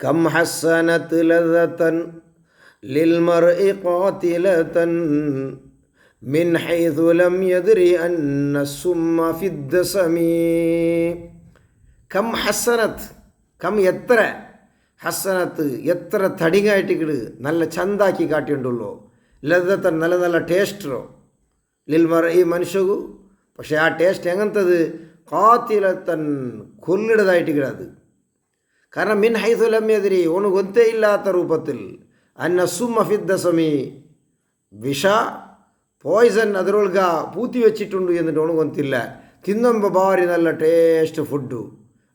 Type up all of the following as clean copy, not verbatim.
Come ഹസ്സനത് ലദതൻ ലിൽമർഇ ഖാതിലതൻ മിൻ ഹൈഥു ലം യദ്രി അന്ന സുമ്മ ഫിദ്ദസമി. കം ഹസ്സനത്ത്, കം എത്ര, ഹസ്സനത്ത് എത്ര തടിങ്ങായിട്ടിക്കിട് നല്ല ചന്താക്കി കാട്ടിയുണ്ടുള്ളൂ, ലദതൻ നല്ല നല്ല ടേസ്റ്റോ, ലിൽമർ ഈ മനുഷ്യകു. പക്ഷേ ആ ടേസ്റ്റ് എങ്ങനത്തത്, ഖാതിലതൻ കൊല്ലിടതായിട്ടിക്കിടത്. കാരണം മിൻ ഹൈഥു ലം യദ്രി ഓന് ಗೊತ್ತೇ ഇല്ലാത്ത രൂപത്തിൽ, അന്ന സുമ്മ ഫിദ്ദസമി വിഷ പോയ്സൺ ಅದರೊಳಗ പൂത്തി വെച്ചിട്ടുണ്ട് എന്നിട്ട് ഓന് ಗೊತ್ತಿಲ್ಲ. ತಿನ್ನೊಂಬ ಭಾರಿ നല്ല ಟೇಸ್ಟ್ ಫುಡ್ಡು,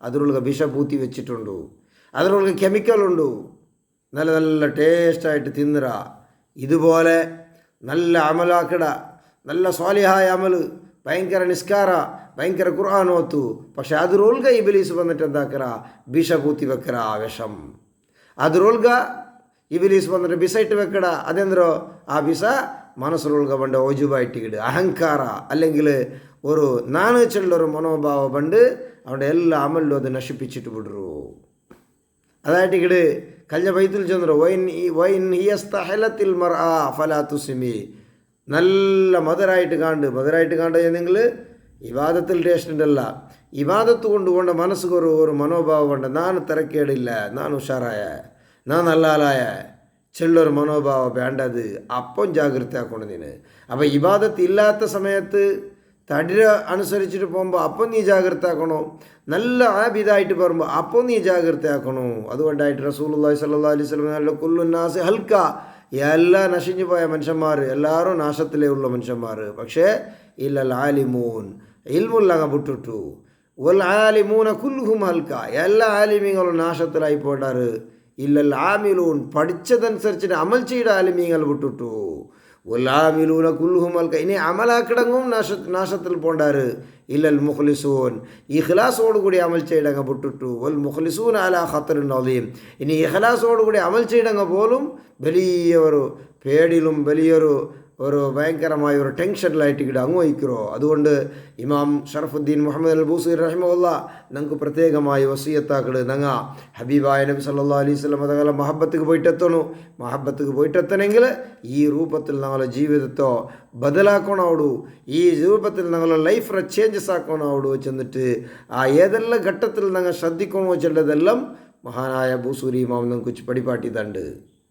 ಅದರೊಳಗೆ ವಿಷ പൂത്തി വെച്ചിട്ടുണ്ട്, ಅದರೊಳಗೆ ಕೆಮಿಕಲ್ ಉಂಡು, നല്ല നല്ല ടേസ്റ്റായിട്ട് തിന്നറ. ഇതുപോലെ നല്ല അമലാക്കിട, നല്ല സ്വാലിഹായ അമല്, ഭയങ്കര നിസ്കാര, ഭയങ്കര ഖുർആൻ ഓത്തു. പക്ഷെ ಅದರೊಳಗೆ ഇബിലീസ് വന്നിട്ട് എന്താക്കറ, വിഷ പൂത്തി വെക്കറ വിഷം. ಅದರೊಳಗೆ ഇബിലീസ് വന്നിട്ട് വിഷ ഇട്ട് വെക്കട. അതെന്തോ ആ വിഷ മനസ്സിലൊൾക പണ്ട് ഓജുബായിട്ടിക്കിട്, അഹങ്കാര അല്ലെങ്കിൽ ഒരു നാണുച്ചുള്ളൊരു മനോഭാവ പണ്ട് അവിടെ എല്ലാ അമലിലും അത് നശിപ്പിച്ചിട്ട് വിടരു. അതായിട്ടിക്കിട് കഴിഞ്ഞ ബൈത്തിൽ ചെന്നോ, വൈൻ ഹിയസ്തഹലത്തിൽ മർആ ഫലാ തുസ്മി. നല്ല മധുരായിട്ട് കാണ്ട് നിങ്ങൾ ഇബാദത്തിൽ ടേസ്റ്റ് ഉണ്ടല്ല, ഇബാദത്ത് കൊണ്ടുകൊണ്ട് മനസ്സിൽ ഒരു മനോഭാവം ഉണ്ട്, ನಾನು തിരക്കേടില്ല, ನಾನು ഉഷാറായ, ನಾನು നല്ലാലായ ചെള്ളൊരു മനോഭാവം വേണ്ടത്. അപ്പം ജാഗ്രത ആക്കണം നീന്. അപ്പം ഇബാദത്ത് ഇല്ലാത്ത സമയത്ത് തടിര അനുസരിച്ചിട്ട് പോകുമ്പോൾ അപ്പം നീ ജാഗ്രത ആക്കണോ, നല്ല ആബിദായിട്ട് പറയുമ്പോൾ അപ്പം നീ ജാഗ്രത ആക്കണോ. അതുകൊണ്ടായിട്ട് റസൂലുള്ളാഹി സ്വല്ലല്ലാഹു അലൈഹി വസല്ലം കുല്ലുന്നാസ് ഹൽക്ക, എല്ലാ നശിഞ്ഞു പോയ മനുഷ്യന്മാർ എല്ലാവരും നാശത്തിലേ ഉള്ള മനുഷ്യന്മാർ. പക്ഷേ ഇല്ലൽ ആലിമൂൻ, ഇൽമുല്ലങ്ങ വിട്ടിട്ടു. വൽ ആലിമൂന കുല്ലുഹും ഹൽക്ക, എല്ലാ ആലിമീങ്ങളും നാശത്തിലായി പോയിട്ടാറ്. ഇല്ലൽ ആമിലൂൻ, പഠിച്ചതനുസരിച്ചിട്ട് അമൽ ചെയ്ത ആലിമീങ്ങൾ വിട്ടിട്ടു. വൽ ആമിലൂന കുല്ലുഹും ഹൽക്ക, ഇനി അമലാക്കിടങ്ങും നാശത്തിൽ പോണ്ടാറ്. ഇല്ലൽ മുഖ്ലിസൂൻ, ഇഖ്ലാസോടുകൂടി അമൽ ചെയ്യടങ്ങ വിട്ടിട്ടു. വൽ മുഖ്ലിസൂൻ അലാ ഖത്തറിൻ അദീം, ഇനി ഇഖ്ലാസോടുകൂടി അമൽ ചെയ്യടങ്ങ പോലും വലിയ ഒരു പേടിലും വലിയൊരു ഭയങ്കരമായ ഒരു ടെൻഷനിലായിട്ട് ഇവിടെ അങ്ങ് വയ്க்கிறോ. അതുകൊണ്ട് ഇമാം ഷറഫുദ്ദീൻ മുഹമ്മദ് അൽ ബൂസീർ റഹിമഹുല്ലാ ഞങ്ങൾക്ക് പ്രത്യേകമായി വസിയത്താക്കള്, ഞങ്ങ ഹബീബായ നബി സല്ലല്ലാഹു അലൈഹി വസല്ലം അതേപോലെ മഹബത്തിക്ക് പോയിട്ടെത്തണു. മഹബത്തിക്ക് പോയിട്ടെത്തണമെങ്കിൽ ഈ രൂപത്തിൽ ഞങ്ങളുടെ ജീവിതത്തോ ബദലാക്കണോടു, ഈ രൂപത്തിൽ ഞങ്ങളുടെ ലൈഫ് ചേഞ്ചസ് ആക്കണോടു ചെന്നിട്ട് ആ ഏതെല്ലാം ഘട്ടത്തിൽ ഞങ്ങൾ ശ്രദ്ധിക്കണോ വെച്ചിട്ടതെല്ലാം മഹാനായ ബൂസൂരി ഇമാം ഞങ്ങൾക്ക് പഠിപ്പാട്ടിത്തണ്ട്.